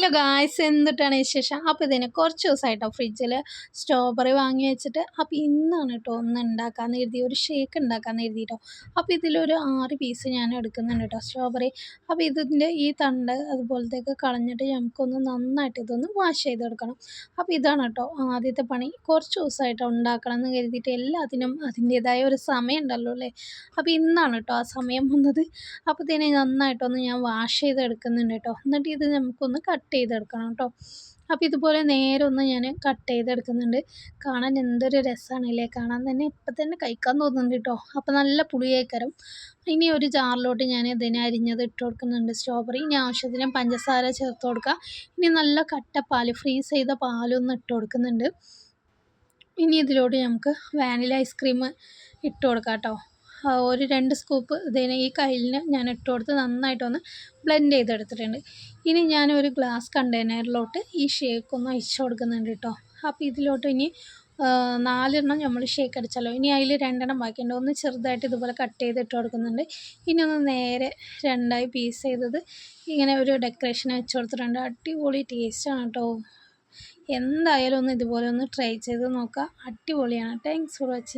Hello guys, എന്തിട്ടാണ് വിശേഷം? അപ്പോൾ ഇതിന് കുറച്ച് ദിവസമായിട്ടോ ഫ്രിഡ്ജിൽ സ്ട്രോബെറി വാങ്ങി വെച്ചിട്ട്. അപ്പോൾ ഇന്നാണ് കേട്ടോ ഒന്ന് ഉണ്ടാക്കാമെന്ന് കരുതി, ഒരു ഷേക്ക് ഉണ്ടാക്കാമെന്ന് കരുതിയിട്ടോ. അപ്പോൾ ഇതിലൊരു 6 പീസ് ഞാൻ എടുക്കുന്നുണ്ട് കേട്ടോ സ്ട്രോബെറി. അപ്പോൾ ഇതിൻ്റെ ഈ തണ്ട് അതുപോലത്തേക്ക് കളഞ്ഞിട്ട് നമുക്കൊന്ന് നന്നായിട്ട് ഇതൊന്ന് വാഷ് ചെയ്തെടുക്കണം. അപ്പോൾ ഇതാണ് കേട്ടോ ആദ്യത്തെ പണി. കുറച്ച് ദിവസമായിട്ടോ ഉണ്ടാക്കണം എന്ന് കരുതിയിട്ട്, എല്ലാത്തിനും അതിൻ്റേതായ ഒരു സമയം ഉണ്ടല്ലോ അല്ലേ. അപ്പോൾ ഇന്നാണ് കേട്ടോ ആ സമയം വന്നത്. അപ്പോൾ ഇതിനെ നന്നായിട്ടൊന്ന് ഞാൻ വാഷ് ചെയ്തെടുക്കുന്നുണ്ട് കേട്ടോ. എന്നിട്ട് ഇത് നമുക്കൊന്ന് കട്ട് ചെയ്തെടുക്കണം കേട്ടോ. അപ്പോൾ ഇതുപോലെ നേരെ ഒന്ന് ഞാൻ കട്ട് ചെയ്തെടുക്കുന്നുണ്ട്. കാണാൻ എന്തൊരു രസമാണല്ലേ, കാണാൻ തന്നെ ഇപ്പം തന്നെ കഴിക്കാൻ തോന്നുന്നുണ്ട് കേട്ടോ. അപ്പോൾ നല്ല പുളിയേക്കരം. ഇനി ഒരു ജാറിലോട്ട് ഞാൻ ഇതിനെ അരിഞ്ഞത് ഇട്ട് കൊടുക്കുന്നുണ്ട് സ്ട്രോബെറി. ഇനി ആവശ്യത്തിന് പഞ്ചസാര ചേർത്ത് കൊടുക്കുക. ഇനി നല്ല കട്ട പാല്, ഫ്രീസ് ചെയ്ത പാലൊന്ന് ഇട്ട് കൊടുക്കുന്നുണ്ട്. ഇനി ഇതിലോട്ട് നമുക്ക് വാനില ഐസ്ക്രീം ഇട്ട് കൊടുക്കാം കേട്ടോ. ഒരു 2 സ്കൂപ്പ് ഇതിന് ഈ കയ്യിലിന് ഞാൻ ഇട്ട് കൊടുത്ത് നന്നായിട്ടൊന്ന് ബ്ലെൻഡ് ചെയ്തെടുത്തിട്ടുണ്ട്. ഇനി ഞാൻ ഒരു ഗ്ലാസ് കണ്ടെയ്നറിലോട്ട് ഈ ഷേക്ക് ഒന്ന് ഒഴിച്ച് കൊടുക്കുന്നുണ്ട് കേട്ടോ. അപ്പോൾ ഇതിലോട്ട് ഇനി 4 എണ്ണം നമ്മൾ ഷേക്ക് അടിച്ചല്ലോ, ഇനി അതിൽ 2 എണ്ണം ബാക്കിയുണ്ട്. ഒന്ന് ചെറുതായിട്ട് ഇതുപോലെ കട്ട് ചെയ്ത് ഇട്ട് കൊടുക്കുന്നുണ്ട്. ഇനി ഒന്ന് നേരെ 2ആയി പീസ് ചെയ്തത് ഇങ്ങനെ ഒരു ഡെക്കറേഷൻ വെച്ച് കൊടുത്തിട്ടുണ്ട്. അടിപൊളി ടേസ്റ്റാണ് കേട്ടോ. എന്തായാലും ഒന്ന് ഇതുപോലെ ഒന്ന് ട്രൈ ചെയ്ത് നോക്കുക, അടിപൊളിയാണ്. Thanks for watching.